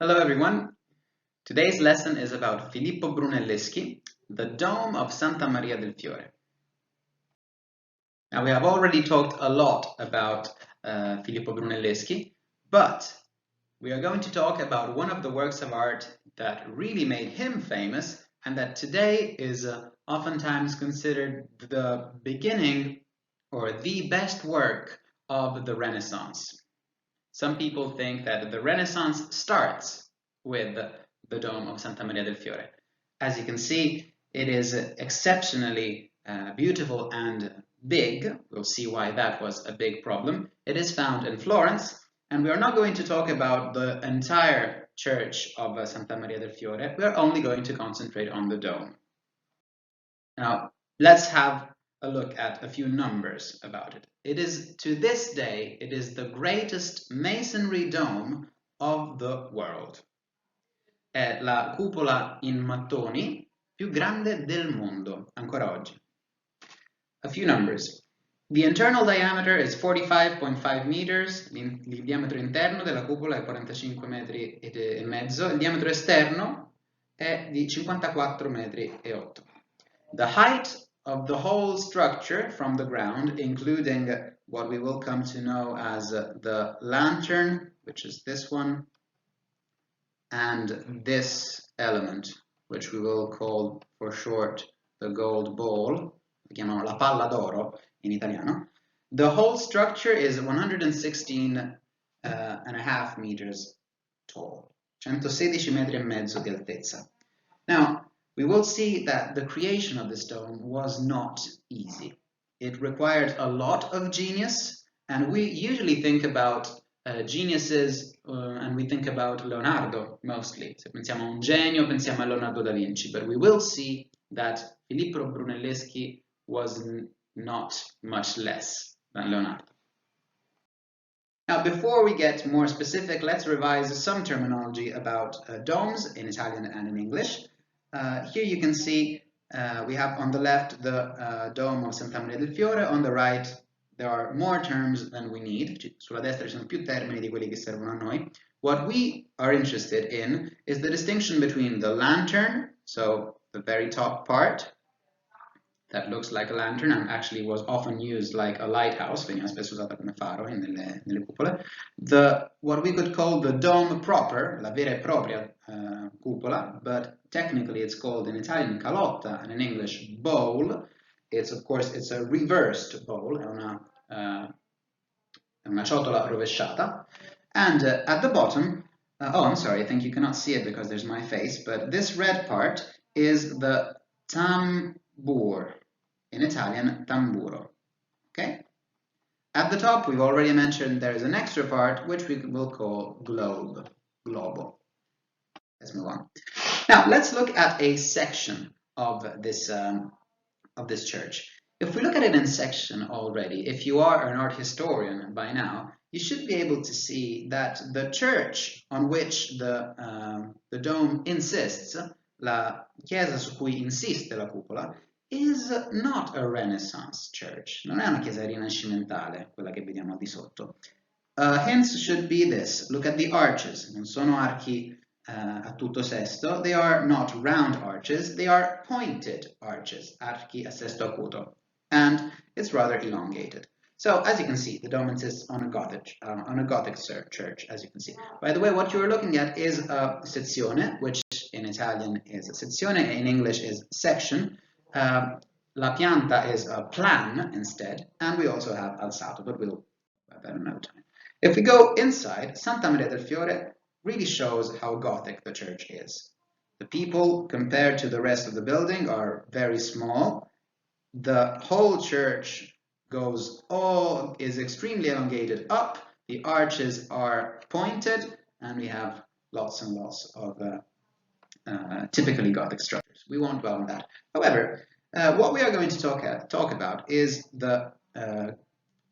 Hello everyone. Today's lesson is about Filippo Brunelleschi, the Dome of Santa Maria del Fiore. Now we have already talked a lot about Filippo Brunelleschi, but we are going to talk about one of the works of art that really made him famous and that today is oftentimes considered the beginning or the best work of the Renaissance. Some people think that the Renaissance starts with the Dome of Santa Maria del Fiore. As you can see, it is exceptionally beautiful and big. We'll see why that was a big problem. It is found in Florence, and we are not going to talk about the entire church of Santa Maria del Fiore. We are only going to concentrate on the dome. Now, let's have a look at a few numbers about it. It is, to this day, it is the greatest masonry dome of the world. È la cupola in mattoni più grande del mondo, ancora oggi. A few numbers. The internal diameter is 45.5 meters, il diametro interno della cupola è 45 metri e mezzo, il diametro esterno è di 54 metri e 8. The height of the whole structure from the ground, including what we will come to know as the lantern, which is this one, and this element, which we will call for short the gold ball, lo chiamano la palla d'oro in italiano. The whole structure is 116 and a half meters tall, 116 metri e mezzo di altezza. Now, we will see that the creation of this dome was not easy. It required a lot of genius, and we usually think about geniuses and we think about Leonardo mostly. Se pensiamo a un genio, pensiamo a Leonardo da Vinci, but we will see that Filippo Brunelleschi was not much less than Leonardo. Now, before we get more specific, let's revise some terminology about domes in Italian and in English. Here you can see we have on the left the Dome of Santa Maria del Fiore, on the right there are more terms than we need. Sulla destra ci sono più termini di quelli che servono a noi. What we are interested in is the distinction between the lantern, so the very top part, that looks like a lantern and actually was often used like a lighthouse, veniva spesso usata come faro nelle cupole. What we could call the dome proper, la vera e propria cupola, but technically it's called in Italian calotta and in English bowl. It's of course it's a reversed bowl, è una ciotola rovesciata. And at the bottom, oh I'm sorry, I think you cannot see it because there's my face, but this red part is the tambur, in Italian tamburo, okay? At the top, we've already mentioned there is an extra part which we will call globe, globo. Let's move on. Now, let's look at a section of this church. If we look at it in section already, if you are an art historian by now, you should be able to see that the church on which the dome insists, la chiesa su cui insiste la cupola, is not a Renaissance church. Non è una chiesa rinascimentale, quella che vediamo di sotto. Hence should be this. Look at the arches. Non sono archi a tutto sesto. They are not round arches. They are pointed arches. Archi a sesto acuto. And it's rather elongated. So, as you can see, the dome insists on a Gothic church, as you can see. By the way, what you are looking at is a sezione, which in Italian is sezione, in English is section. La pianta is a plan instead, and we also have alzato, but we'll have that another time. If we go inside, Santa Maria del Fiore really shows how Gothic the church is. The people, compared to the rest of the building, are very small. The whole church is extremely elongated up. The arches are pointed, and we have lots and lots of typically Gothic structures. We won't dwell on that. However, what we are going to talk about is the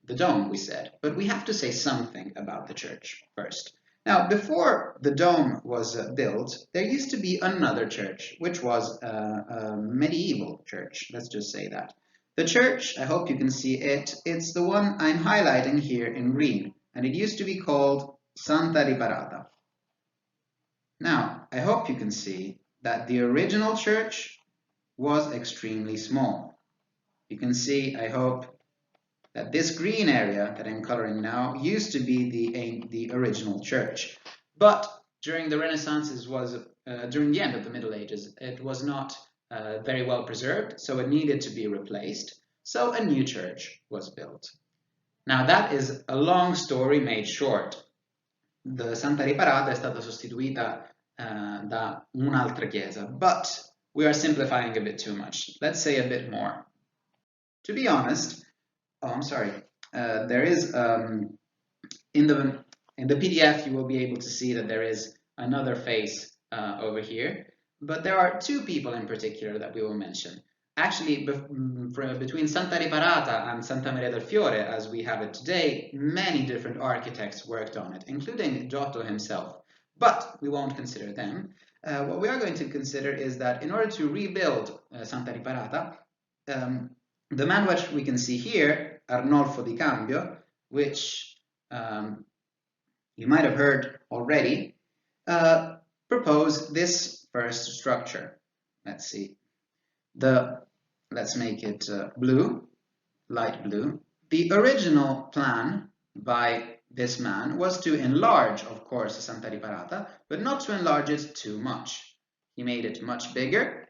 dome, we said, but we have to say something about the church first. Now, before the dome was built, there used to be another church, which was a medieval church. Let's just say that. The church, I hope you can see it, it's the one I'm highlighting here in green, and it used to be called Santa Riparata. Now, I hope you can see that the original church was extremely small. You can see, I hope, that this green area that I'm coloring now used to be the original church. But during the Renaissance, during the end of the Middle Ages, it was not very well preserved, so it needed to be replaced. So a new church was built. Now that is a long story made short. The Santa Riparata è stata sostituita da un'altra chiesa, but we are simplifying a bit too much. Let's say a bit more. To be honest, oh, I'm sorry. There is in the PDF you will be able to see that there is another face over here, but there are two people in particular that we will mention. Actually, between Santa Riparata and Santa Maria del Fiore, as we have it today, many different architects worked on it, including Giotto himself. But we won't consider them. What we are going to consider is that in order to rebuild Santa Riparata, the man which we can see here, Arnolfo di Cambio, which you might have heard already, proposed this first structure. Let's see. Let's make it blue, light blue. The original plan by this man was to enlarge, of course, Santa Riparata, but not to enlarge it too much. He made it much bigger,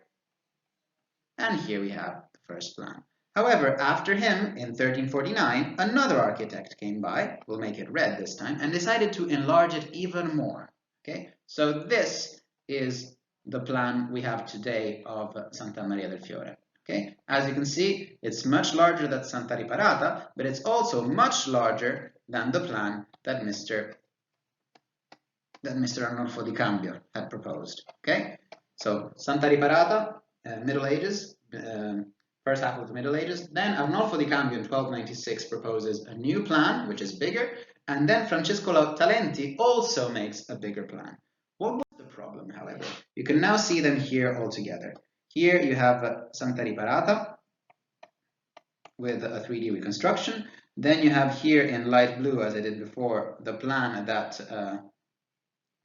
and here we have the first plan. However, after him, in 1349, another architect came by, we'll make it red this time, and decided to enlarge it even more. Okay, so this is the plan we have today of Santa Maria del Fiore. Okay, as you can see, it's much larger than Santa Riparata, but it's also much larger than the plan that Mr. Arnolfo di Cambio had proposed. Okay, so Santa Riparata, Middle Ages, first half of the Middle Ages. Then Arnolfo di Cambio in 1296 proposes a new plan, which is bigger, and then Francesco Talenti also makes a bigger plan. What was the problem, however? You can now see them here all together. Here you have Santa Riparata with a 3D reconstruction. Then you have here in light blue, as I did before, the plan that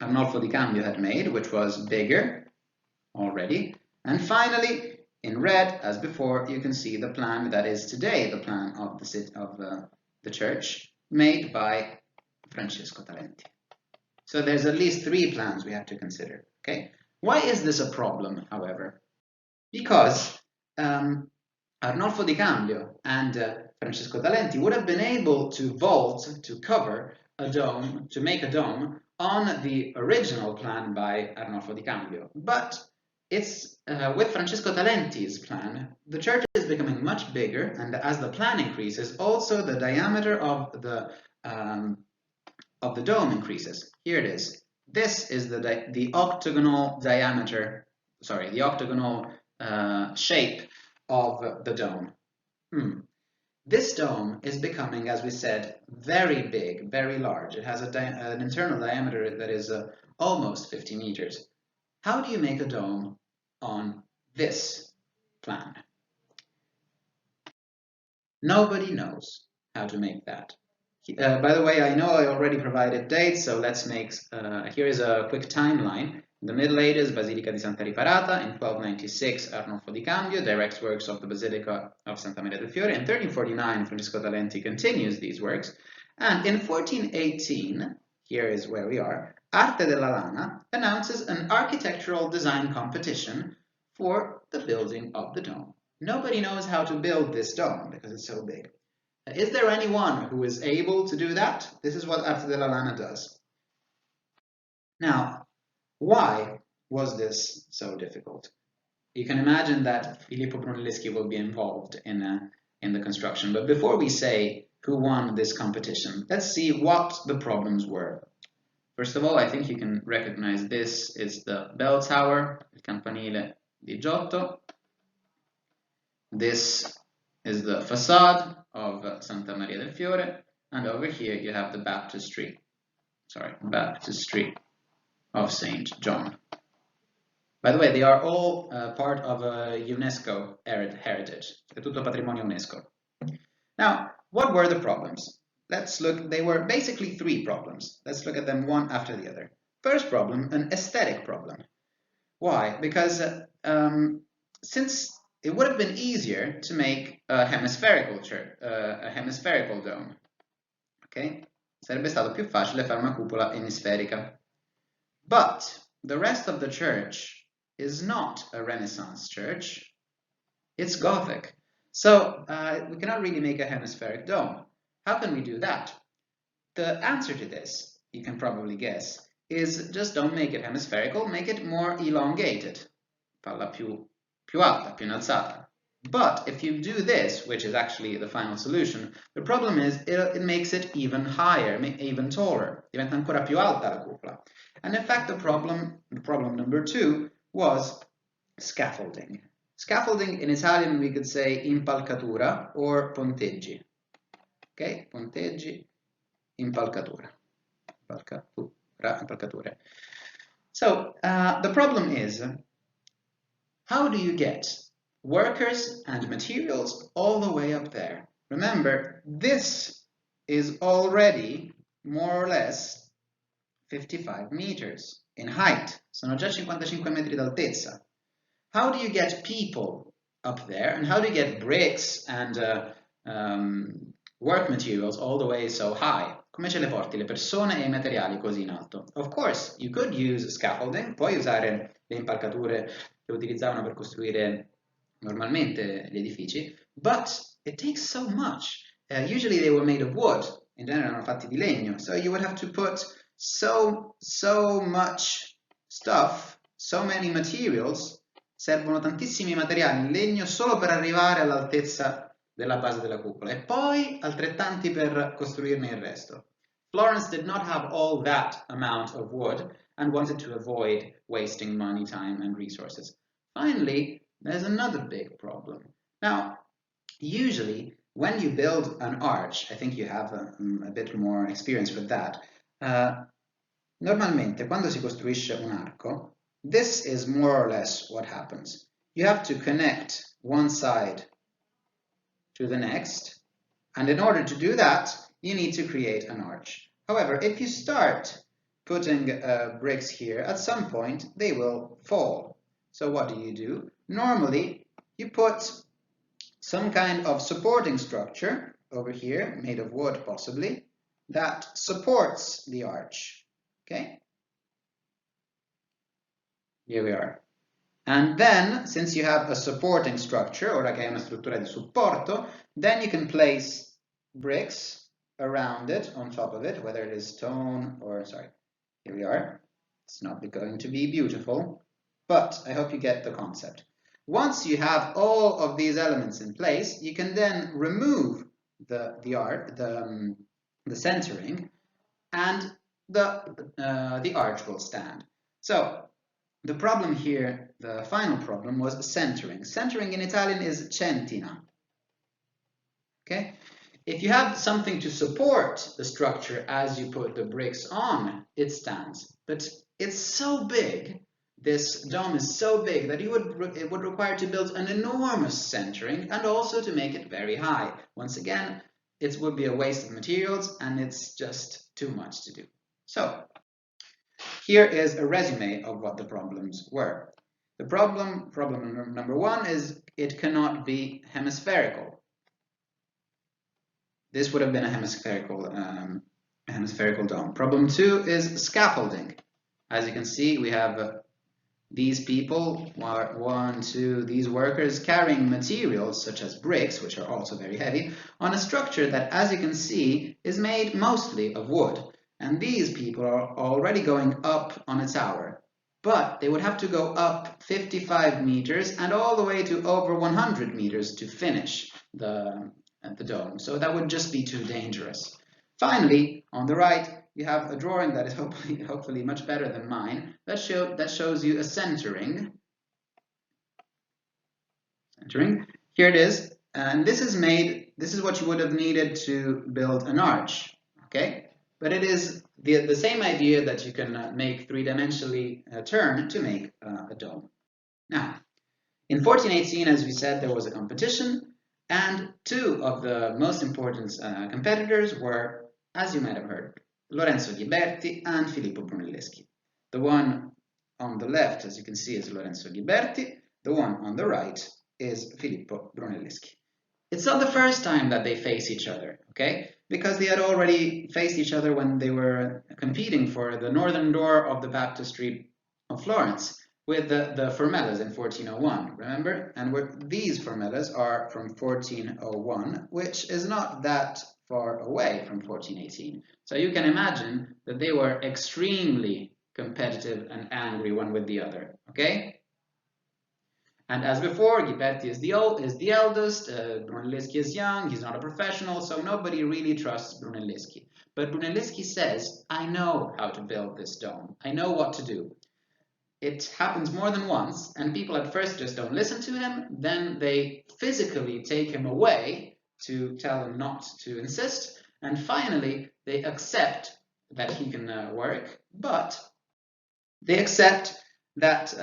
Arnolfo di Cambio had made, which was bigger already. And finally, in red, as before, you can see the plan that is today the plan of the church made by Francesco Talenti. So there's at least three plans we have to consider. Okay, why is this a problem, however? Because Arnolfo di Cambio and Francesco Talenti would have been able to vault, to cover a dome, to make a dome on the original plan by Arnolfo di Cambio. But it's with Francesco Talenti's plan, the church is becoming much bigger, and as the plan increases, also the diameter of the dome increases. Here it is. This is the octagonal diameter, sorry, the octagonal shape of the dome. This dome is becoming, as we said, very big, very large. It has an internal diameter that is almost 50 meters. How do you make a dome on this plan? Nobody knows how to make that. By the way, I know I already provided dates, so let's make, here is a quick timeline. In the Middle Ages, Basilica di Santa Riparata. In 1296, Arnolfo di Cambio directs works of the Basilica of Santa Maria del Fiore. In 1349, Francesco Talenti continues these works. And in 1418, here is where we are, Arte della Lana announces an architectural design competition for the building of the dome. Nobody knows how to build this dome because it's so big. Is there anyone who is able to do that? This is what Arte della Lana does. Now, why was this so difficult? You can imagine that Filippo Brunelleschi will be involved in the construction, but before we say who won this competition, let's see what the problems were. First of all, I think you can recognize this is the bell tower, il campanile di Giotto. This is the facade of Santa Maria del Fiore, and over here you have the baptistry of Saint John. By the way, they are all part of a UNESCO heritage. È tutto patrimonio UNESCO. Now, what were the problems? Let's look. They were basically three problems. Let's look at them one after the other. First problem, an aesthetic problem. Why? Because since it would have been easier to make a hemispherical dome, ok? Sarebbe stato più facile fare una cupola emisferica. But the rest of the church is not a Renaissance church. It's Gothic. So we cannot really make a hemispheric dome. How can we do that? The answer to this, you can probably guess, is just don't make it hemispherical, make it more elongated. Palla più alta, più innalzata. But if you do this, which is actually the final solution, the problem is it makes it even higher, even taller. Diventa ancora più alta la cupola. And in fact, the problem number 2 was scaffolding. Scaffolding, in Italian we could say impalcatura or ponteggi. Ok? Ponteggi, impalcatura. Impalcature. So the problem is, how do you get workers and materials all the way up there? Remember, this is already more or less 55 meters in height. Sono già 55 metri d'altezza. How do you get people up there, and how do you get bricks and work materials all the way so high? Come ce le porti le persone e i materiali così in alto? Of course, you could use scaffolding, puoi usare le impalcature che utilizzavano per costruire normalmente gli edifici, but it takes so much. Usually they were made of wood, in genere erano fatti di legno, so you would have to put so much stuff, so many materials. Servono tantissimi materiali in legno solo per arrivare all'altezza della base della cupola e poi altrettanti per costruirne il resto. Florence did not have all that amount of wood and wanted to avoid wasting money, time and resources. Finally, there's another big problem. Now, usually when you build an arch, I think you have a bit more experience with that, normalmente quando si costruisce un arco, this is more or less what happens. You have to connect one side to the next, and in order to do that, you need to create an arch. However, if you start putting bricks here, at some point they will fall. So what do? Normally, you put some kind of supporting structure over here, made of wood possibly, that supports the arch. Okay? Here we are. And then, since you have a supporting structure, ora che è una struttura di supporto, then you can place bricks around it, on top of it, whether it is stone or, sorry, here we are. It's not going to be beautiful, but I hope you get the concept. Once you have all of these elements in place, you can then remove the centering, and the arch will stand. So, the problem here, the final problem, was centering. Centering in Italian is centina. Okay? If you have something to support the structure as you put the bricks on, it stands. But it's so big, this dome is so big, that it would require to build an enormous centering and also to make it very high. Once again, it would be a waste of materials and it's just too much to do. So, here is a resume of what the problems were. The problem number 1 is it cannot be hemispherical. This would have been a hemispherical dome. Problem 2 is scaffolding. As you can see, we have these people, these workers carrying materials such as bricks, which are also very heavy, on a structure that, as you can see, is made mostly of wood. And these people are already going up on a tower, but they would have to go up 55 meters and all the way to over 100 meters to finish the dome. So that would just be too dangerous. Finally, on the right, you have a drawing that is hopefully much better than mine that shows you a centering. Here it is, and this is what you would have needed to build an arch. Okay. But it is the same idea that you can make three-dimensionally turn to make a dome. Now, in 1418, as we said, there was a competition, and 2 of the most important competitors were, as you might have heard, Lorenzo Ghiberti and Filippo Brunelleschi. The one on the left, as you can see, is Lorenzo Ghiberti. The one on the right is Filippo Brunelleschi. It's not the first time that they face each other, okay? Because they had already faced each other when they were competing for the northern door of the baptistry of Florence with the Formellas in 1401, remember? And these Formellas are from 1401, which is not that far away from 1418. So you can imagine that they were extremely competitive and angry one with the other, okay? And as before, Ghiberti is the eldest, Brunelleschi is young, he's not a professional, so nobody really trusts Brunelleschi. But Brunelleschi says, I know how to build this dome, I know what to do. It happens more than once, and people at first just don't listen to him, then they physically take him away to tell him not to insist, and finally they accept that he can work, but they accept that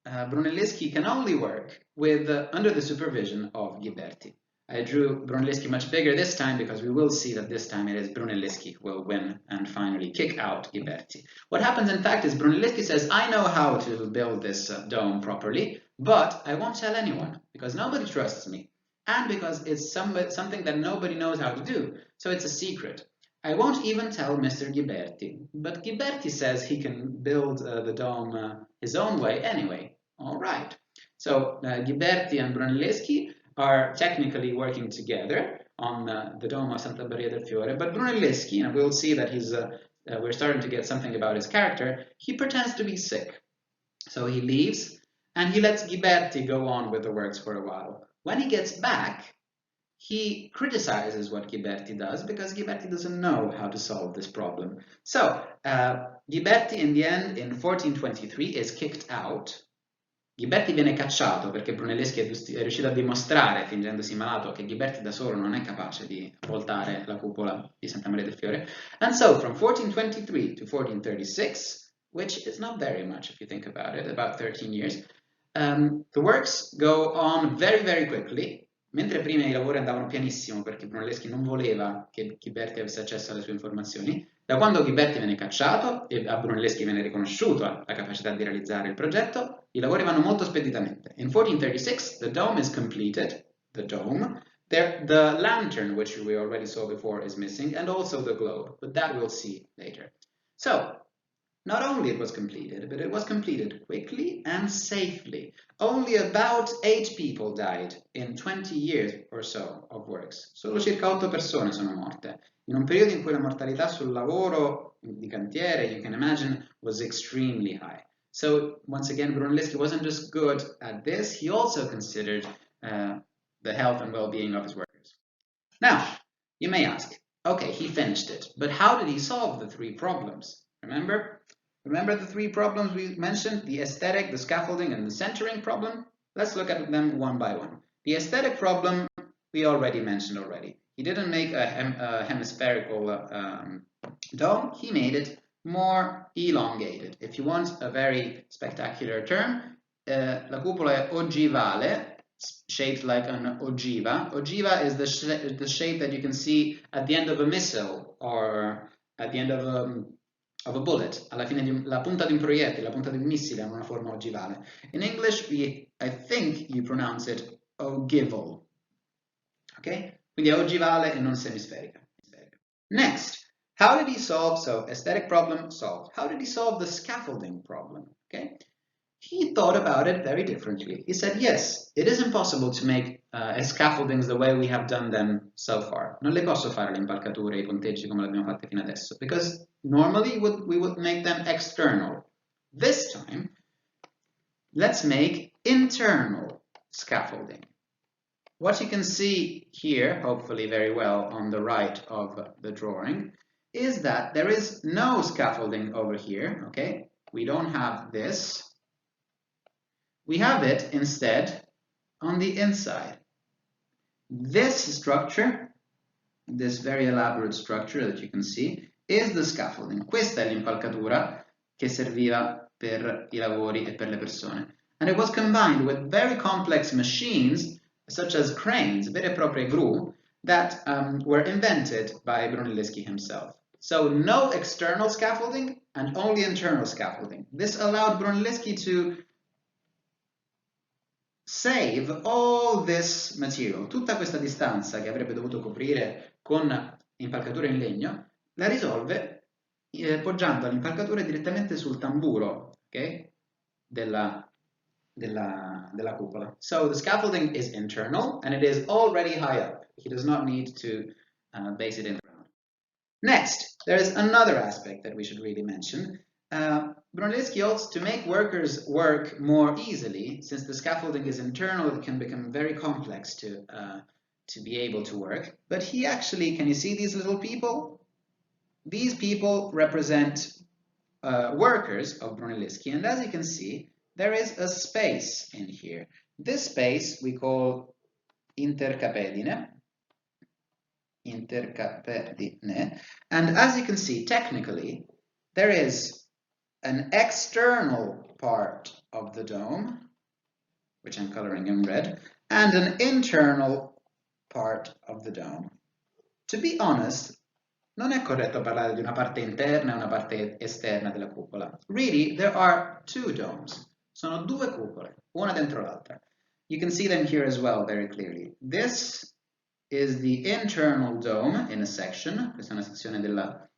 Brunelleschi can only work with under the supervision of Ghiberti. I drew Brunelleschi much bigger this time because we will see that this time it is Brunelleschi who will win and finally kick out Ghiberti. What happens in fact is Brunelleschi says, I know how to build this dome properly, but I won't tell anyone because nobody trusts me and because it's something that nobody knows how to do, so it's a secret. I won't even tell Mr. Ghiberti, but Ghiberti says he can build the dome his own way anyway. All right. So Ghiberti and Brunelleschi are technically working together on the dome of Santa Maria del Fiore, but Brunelleschi, and we'll see that we're starting to get something about his character, he pretends to be sick. So he leaves and he lets Ghiberti go on with the works for a while. When he gets back, he criticizes what Ghiberti does because Ghiberti doesn't know how to solve this problem. So Ghiberti in the end in 1423 is kicked out. Ghiberti viene cacciato perché Brunelleschi è riuscito a dimostrare, fingendosi malato, che Ghiberti da solo non è capace di voltare la cupola di Santa Maria del Fiore. And so from 1423 to 1436, which is not very much if you think about it, about 13 years, the works go on very, very quickly. Mentre prima i lavori andavano pianissimo perché Brunelleschi non voleva che Ghiberti avesse accesso alle sue informazioni, da quando Ghiberti viene cacciato e a Brunelleschi viene riconosciuta la capacità di realizzare il progetto, i lavori vanno molto speditamente. In 1436 the dome is completed, the lantern, which we already saw before, is missing, and also the globe, but that we'll see later. So, not only it was completed, but it was completed quickly and safely. Only about 8 people died in 20 years or so of works. Solo circa 8 persone sono morte. In un periodo in cui la mortalità sul lavoro di cantiere, you can imagine, was extremely high. So, once again, Brunelleschi wasn't just good at this, he also considered the health and well-being of his workers. Now, you may ask, okay, he finished it, but how did he solve the 3 problems? Remember the 3 problems we mentioned? The aesthetic, the scaffolding, and the centering problem? Let's look at them one by one. The aesthetic problem we already mentioned already. He didn't make a hemispherical dome, he made it more elongated. If you want a very spectacular term, la cupola è ogivale, shaped like an ogiva. Ogiva is the shape that you can see at the end of a missile or at the end of a bullet. Alla fine la punta di un proiettile, la punta di un missile ha una forma ogivale. In English, I think you pronounce it ogival. Okay? Quindi è ogivale e non semisferica. Next, how did he solve, so aesthetic problem solved. How did he solve the scaffolding problem? Okay? He thought about it very differently. He said, yes, it is impossible to make scaffoldings the way we have done them so far. Non le posso fare le impalcature, I ponteggi come le abbiamo fatte fino adesso, because normally we would make them external. This time, let's make internal scaffolding. What you can see here, hopefully very well on the right of the drawing, is that there is no scaffolding over here, okay? We don't have this. We have it instead on the inside. This structure, this very elaborate structure that you can see, is the scaffolding. Questa è l'impalcatura che serviva per I lavori e per le persone. And it was combined with very complex machines, such as cranes, vere e proprie gru, that were invented by Brunelleschi himself. So no external scaffolding and only internal scaffolding. This allowed Brunelleschi to save all this material, tutta questa distanza che avrebbe dovuto coprire con impalcature in legno, la risolve poggiando l'impalcatura direttamente sul tamburo, okay, della cupola. So the scaffolding is internal and it is already high up. He does not need to base it in the ground. Next, there is another aspect that we should really mention. Brunelleschi also, to make workers work more easily, since the scaffolding is internal, it can become very complex to be able to work. But he actually, can you see these little people? These people represent workers of Brunelleschi, and as you can see, there is a space in here. This space we call intercapedine, and as you can see, technically, there is an external part of the dome, which I'm coloring in red, and an internal part of the dome. To be honest, non è corretto parlare di una parte interna e una parte esterna della cupola. Really, there are two domes. Sono due cupole, una dentro l'altra. You can see them here as well very clearly. This is the internal dome in a section. Questa è una sezione della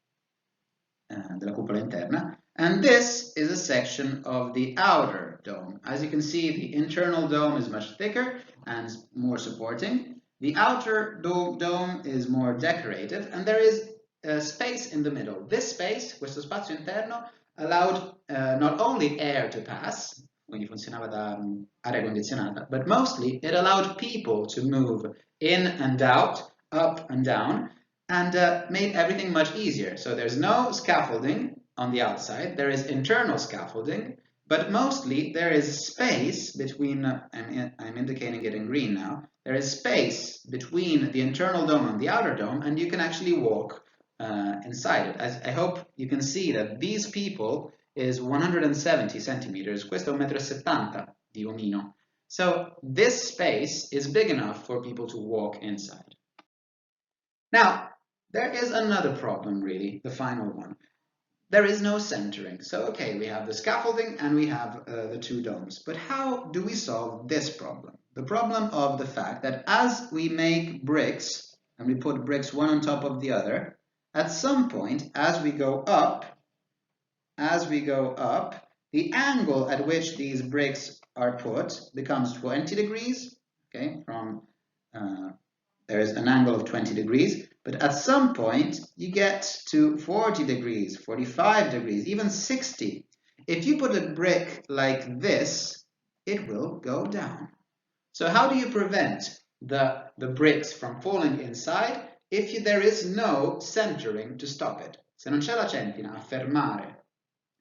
cupola interna. And this is a section of the outer dome. As you can see, the internal dome is much thicker and more supporting. The outer dome is more decorative, and there is a space in the middle. This space, questo spazio interno, allowed not only air to pass, quindi funzionava da aria condizionata, but mostly it allowed people to move in and out, up and down, and made everything much easier. So there's no scaffolding on the outside, there is internal scaffolding, but mostly there is space between, I'm indicating it in green now, there is space between the internal dome and the outer dome, and you can actually walk inside it. As I hope you can see that these people is 170 centimeters, questo è 1,70 m di omino. So this space is big enough for people to walk inside. Now, there is another problem really, the final one. There is no centering. So, okay, we have the scaffolding and we have the two domes. But how do we solve this problem? The problem of the fact that as we make bricks, and we put bricks one on top of the other, at some point, as we go up, the angle at which these bricks are put becomes 20 degrees, okay, there is an angle of 20 degrees, but at some point you get to 40 degrees, 45 degrees, even 60. If you put a brick like this, it will go down. So how do you prevent the bricks from falling inside if there is no centering to stop it? Se non c'è la centina a fermare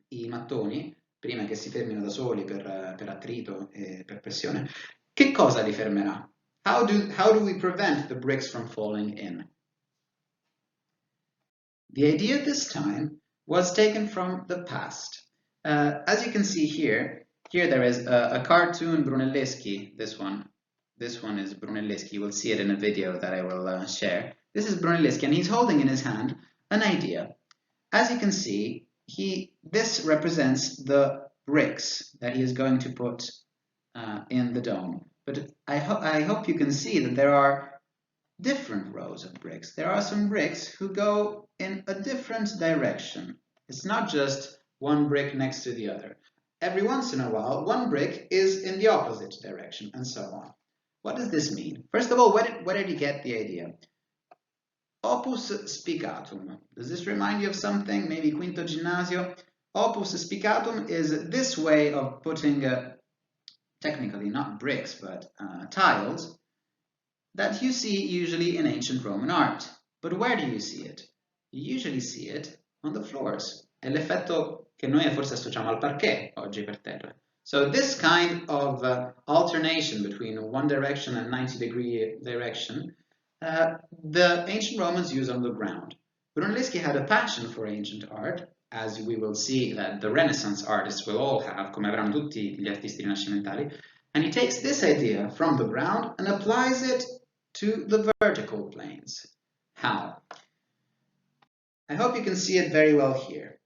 i mattoni, prima che si fermino da soli per attrito e per pressione, che cosa li fermerà? How do we prevent the bricks from falling in? The idea this time was taken from the past. As you can see here there is a cartoon Brunelleschi, this one is Brunelleschi, you will see it in a video that I will share. This is Brunelleschi and he's holding in his hand an idea. As you can see, this represents the bricks that he is going to put in the dome. But I hope you can see that there are different rows of bricks. There are some bricks who go in a different direction. It's not just one brick next to the other. Every once in a while, one brick is in the opposite direction, and so on. What does this mean? First of all, where did he get the idea? Opus spicatum. Does this remind you of something? Maybe Quinto Ginnasio? Opus spicatum is this way of putting technically not bricks, but tiles that you see usually in ancient Roman art. But where do you see it? You usually see it on the floors. È l'effetto che noi forse associamo al parquet oggi per terra. So this kind of alternation between one direction and 90-degree direction, the ancient Romans used on the ground. Brunelleschi had a passion for ancient art, as we will see that the Renaissance artists will all have, come avranno tutti gli artisti rinascimentali, and he takes this idea from the ground and applies it to the vertical planes. How? I hope you can see it very well here.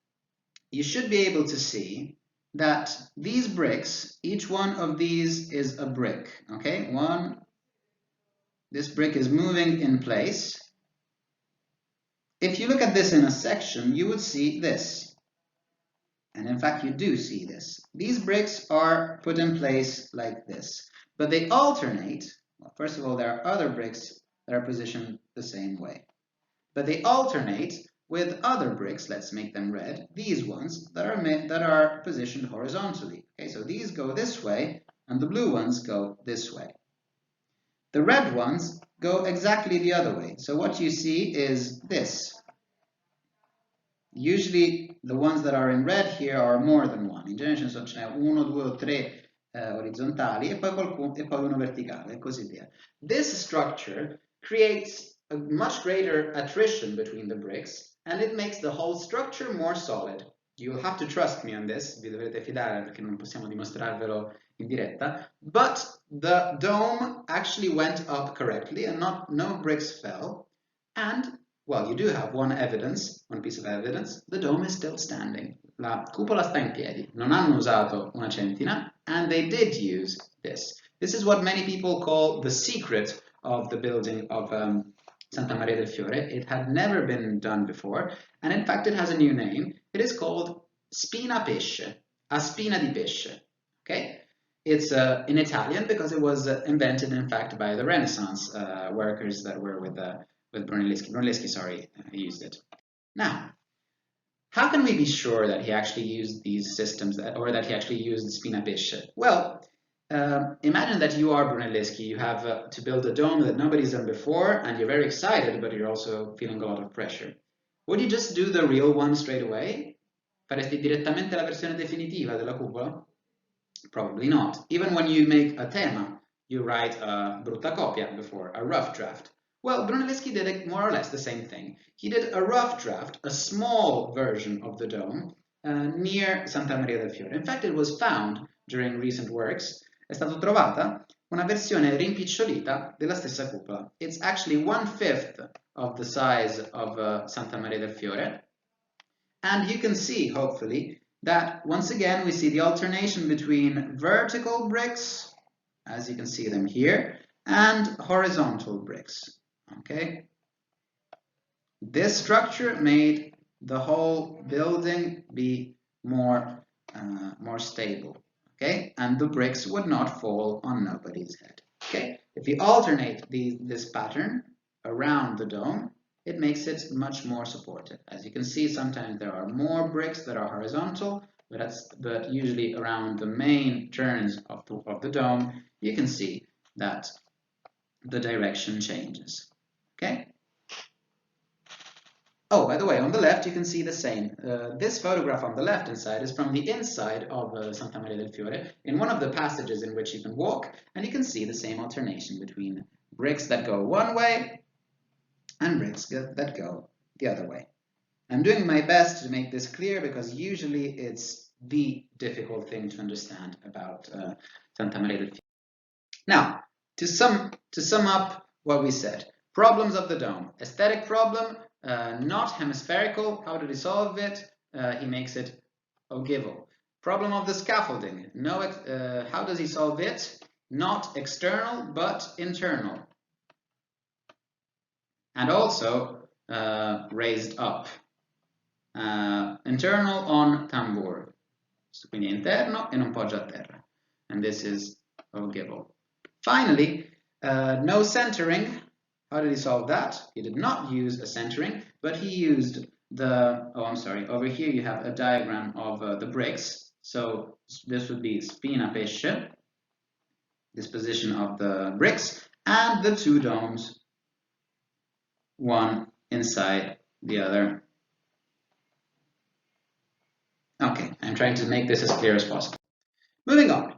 You should be able to see that these bricks, each one of these is a brick, okay? This brick is moving in place. If you look at this in a section, you would see this. And in fact, you do see this. These bricks are put in place like this, but they alternate. Well, first of all, there are other bricks that are positioned the same way, but they alternate with other bricks. Let's make them red. These ones that are positioned horizontally. Okay, so these go this way, and the blue ones go this way. The red ones go exactly the other way. So what you see is this. Usually the ones that are in red here are more than one. In genere ce n'è uno, due o tre orizzontali e poi uno verticale e così via. This structure creates a much greater attrition between the bricks and it makes the whole structure more solid. You'll have to trust me on this, vi dovrete fidare perché non possiamo dimostrarvelo in diretta, but the dome actually went up correctly and no bricks fell, and well, you do have one piece of evidence, the dome is still standing. La cupola sta in piedi. Non hanno usato una centina, and they did use this. This is what many people call the secret of the building of Santa Maria del Fiore. It had never been done before, and in fact it has a new name. It is called spina pesce, a spina di pesce. Okay? It's in Italian because it was invented, in fact, by the Renaissance workers that were with Brunelleschi. Brunelleschi, sorry, used it. Now, how can we be sure that he actually used these systems or that he actually used the spina pesce? Well, imagine that you are Brunelleschi. You have to build a dome that nobody's done before, and you're very excited, but you're also feeling a lot of pressure. Would you just do the real one straight away? Faresti direttamente la versione definitiva della cupola? Probably not. Even when you make a tema, you write a brutta copia before, a rough draft. Well, Brunelleschi did more or less the same thing. He did a rough draft, a small version of the dome, near Santa Maria del Fiore. In fact, it was found during recent works. È stata trovata una versione rimpicciolita della stessa cupola. It's actually 1/5 of the size of Santa Maria del Fiore. And you can see, hopefully, that once again we see the alternation between vertical bricks, as you can see them here, and horizontal bricks. Okay, this structure made the whole building be more stable. Okay, and the bricks would not fall on nobody's head. Okay, if you alternate this pattern around the dome, it makes it much more supported. As you can see, sometimes there are more bricks that are horizontal, but usually around the main turns of the dome, you can see that the direction changes. Okay? Oh, by the way, on the left you can see the same. This photograph on the left-hand side is from the inside of Santa Maria del Fiore, in one of the passages in which you can walk, and you can see the same alternation between bricks that go one way and bricks that go the other way. I'm doing my best to make this clear because usually it's the difficult thing to understand about Santa Maria del Fiore. Now, to sum up what we said, problems of the dome. Aesthetic problem, not hemispherical. How did he solve it? He makes it ogival. Problem of the scaffolding. How does he solve it? Not external, but internal. And also raised up. Internal on tamburo. Quindi interno e non poggia a terra. And this is ogival. Finally, no centering. How did he solve that? He did not use a centering, but he used over here you have a diagram of the bricks. So this would be spina pesce, this position of the bricks, and the two domes, one inside the other. Okay, I'm trying to make this as clear as possible. Moving on.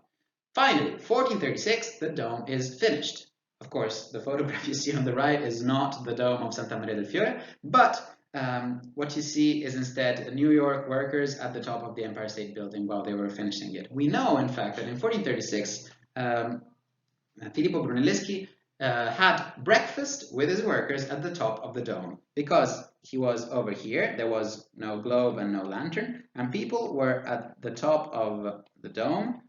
Finally, 1436, the dome is finished. Of course, the photograph you see on the right is not the dome of Santa Maria del Fiore, but what you see is instead New York workers at the top of the Empire State Building while they were finishing it. We know, in fact, that in 1436, Filippo Brunelleschi had breakfast with his workers at the top of the dome because he was over here. There was no globe and no lantern, and people were at the top of the dome,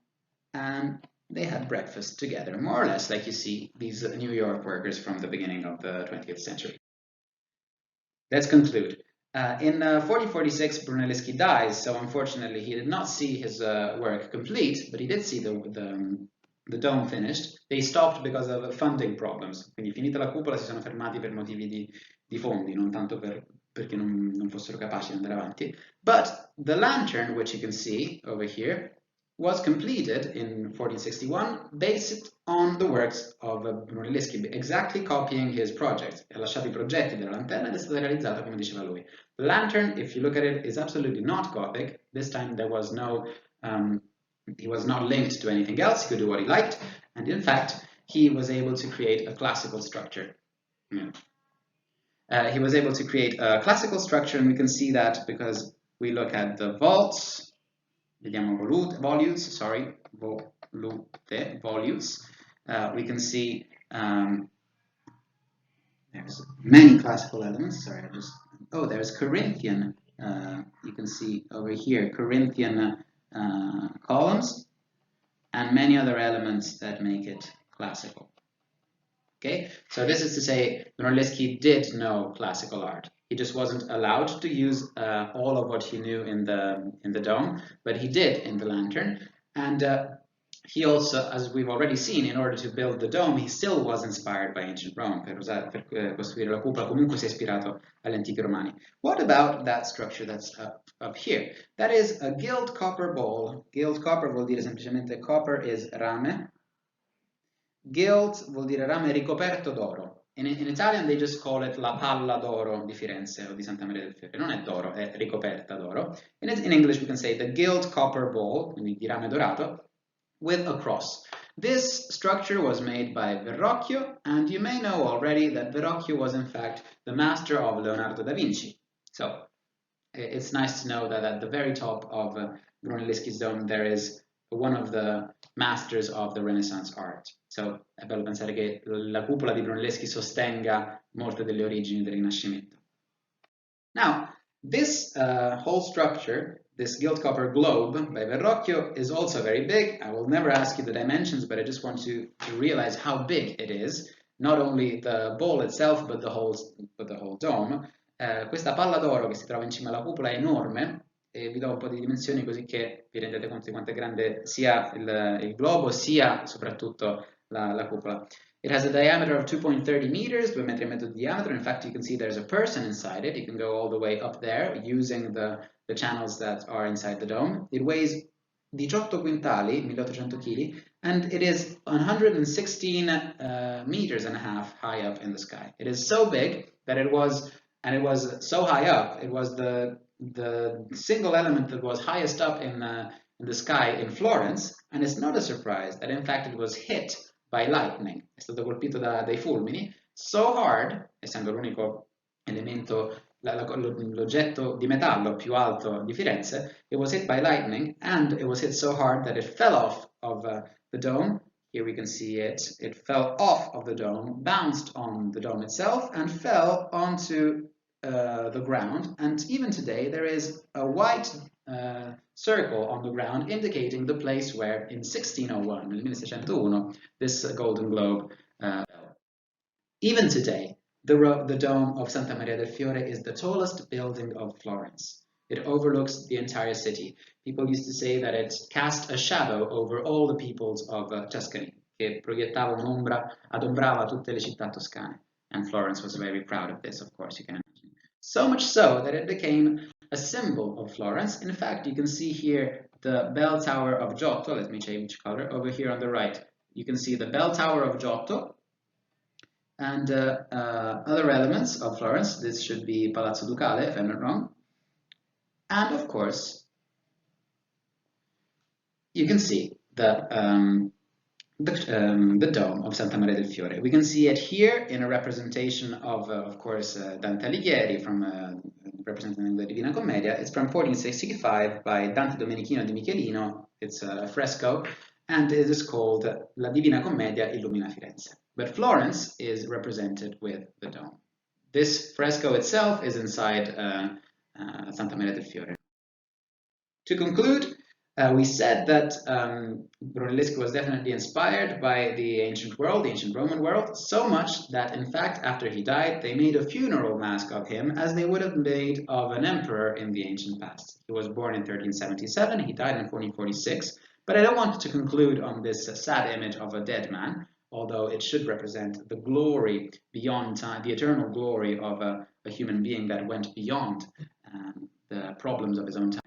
and they had breakfast together, more or less like you see these New York workers from the beginning of the 20th century. Let's conclude. In 1446, Brunelleschi dies, so unfortunately he did not see his work complete, but he did see the dome finished. They stopped because of funding problems, quindi finita la cupola si sono fermati per motivi di fondi, non tanto perché non fossero capaci di andare avanti. But the lantern, which you can see over here, was completed in 1461 based on the works of Brunelleschi, exactly copying his project. Ha lasciato I progetti della lanterna ed è stata realizzata come diceva lui. The lantern, if you look at it, is absolutely not Gothic. This time there was no, he was not linked to anything else. He could do what he liked. And in fact, he was able to create a classical structure. He was able to create a classical structure, and we can see that because we look at the vaults. Vediamo volutes, sorry, volutes. We can see there's many classical elements. Sorry, there's Corinthian. You can see over here Corinthian columns and many other elements that make it classical. Okay, so this is to say Brunelleschi did know classical art. He just wasn't allowed to use all of what he knew in the dome, but he did in the lantern. And he also, as we've already seen, in order to build the dome, he still was inspired by ancient Rome. Per costruire la cupola comunque si è ispirato agli antichi romani. What about that structure that's up here? That is a gilt copper bowl. Gilt copper vuol dire semplicemente copper is rame. Gilt vuol dire rame ricoperto d'oro. In Italian they just call it la palla d'oro di Firenze o di Santa Maria del Fiore. Non è d'oro, è ricoperta d'oro. In English we can say the gilt copper bowl, quindi di rame dorato, with a cross. This structure was made by Verrocchio, and you may know already that Verrocchio was in fact the master of Leonardo da Vinci. So it's nice to know that at the very top of Brunelleschi's dome there is one of the masters of the Renaissance art. So è bello pensare che la cupola di Brunelleschi sostenga molte delle origini del Rinascimento. Now, this whole structure, this gilt copper globe by Verrocchio, is also very big. I will never ask you the dimensions, but I just want you to realize how big it is. Not only the bowl itself, but the whole dome. Questa palla d'oro che si trova in cima alla cupola è enorme, e vi do un po' di dimensioni così che vi rendete conto di quanto è grande sia il globo sia soprattutto la cupola. It has a diameter of 2.30 meters, 2 metri e mezzo di diametro. In fact, you can see there's a person inside it. You can go all the way up there using the channels that are inside the dome. It weighs 18 quintali, 1800 kg, and it is 116 meters and a half high up in the sky. It is so big that it was so high up, it was the single element that was highest up in the sky in Florence, and it's not a surprise that in fact it was hit by lightning. È stato colpito dai fulmini so hard, essendo l'unico elemento, l'oggetto di metallo più alto di Firenze. It was hit by lightning, and it was hit so hard that it fell off of the dome. Here we can see it. It fell off of the dome, bounced on the dome itself, and fell onto the ground. And even today there is a white circle on the ground indicating the place where in 1601, nel 1601, this golden globe fell. Even today, the dome of Santa Maria del Fiore is the tallest building of Florence. It overlooks the entire city. People used to say that it cast a shadow over all the peoples of Tuscany, che proiettava un'ombra, adombrava tutte le città toscane. And Florence was very proud of this, of course, you can imagine. So much so that it became a symbol of Florence. In fact, you can see here the bell tower of Giotto. Let me change color. Over here on the right, you can see the bell tower of Giotto and other elements of Florence. This should be Palazzo Ducale, if I'm not wrong. And of course, you can see the dome of Santa Maria del Fiore. We can see it here in a representation of course, Dante Alighieri from representing the Divina Commedia. It's from 1465 by Dante Domenichino di Michelino. It's a fresco, and it is called La Divina Commedia illumina Firenze. But Florence is represented with the dome. This fresco itself is inside Santa Maria del Fiore. To conclude, we said that Brunelleschi was definitely inspired by the ancient world, the ancient Roman world, so much that in fact after he died they made a funeral mask of him as they would have made of an emperor in the ancient past. He was born in 1377, he died in 1446, but I don't want to conclude on this sad image of a dead man, although it should represent the glory beyond time, the eternal glory of a human being that went beyond the problems of his own time.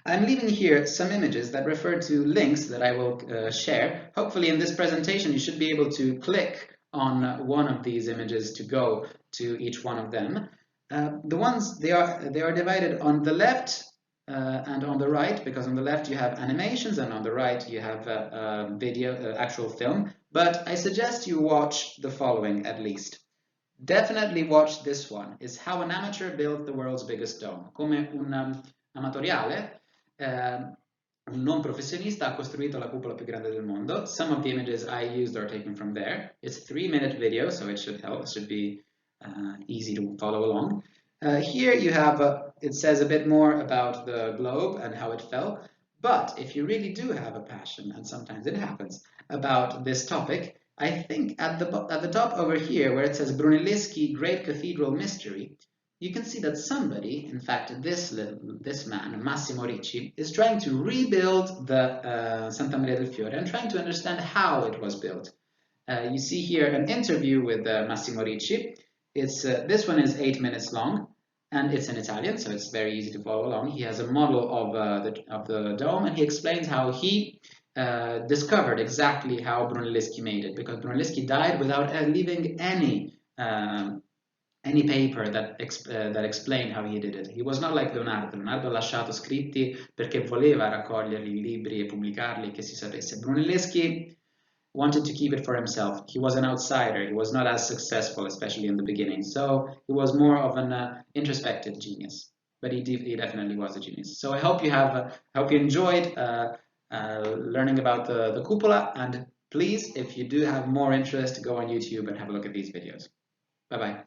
I'm leaving here some images that refer to links that I will share. Hopefully in this presentation you should be able to click on one of these images to go to each one of them. The ones, they are divided on the left and on the right, because on the left you have animations and on the right you have video, actual film. But I suggest you watch the following at least. Definitely watch this one. It's how an amateur built the world's biggest dome. Come un amatoriale, un non professionista ha costruito la cupola più grande del mondo. Some of the images I used are taken from there. It's a 3-minute video, so it should help. It should be easy to follow along. Here you have, it says a bit more about the globe and how it fell. But if you really do have a passion, and sometimes it happens, about this topic, I think at the top over here, where it says Brunelleschi Great Cathedral Mystery, you can see that somebody, in fact this man, Massimo Ricci, is trying to rebuild the Santa Maria del Fiore and trying to understand how it was built. You see here an interview with Massimo Ricci. This one is 8 minutes long, and it's in Italian, so it's very easy to follow along. He has a model of the dome, and he explains how he discovered exactly how Brunelleschi made it, because Brunelleschi died without leaving any paper that explained how he did it. He was not like Leonardo. Leonardo ha lasciato scritti perché voleva raccoglierli in libri e pubblicarli, che si sapesse. Brunelleschi wanted to keep it for himself. He was an outsider. He was not as successful, especially in the beginning. So he was more of an introspective genius. But he definitely was a genius. So I hope you enjoyed learning about the cupola. And please, if you do have more interest, go on YouTube and have a look at these videos. Bye-bye.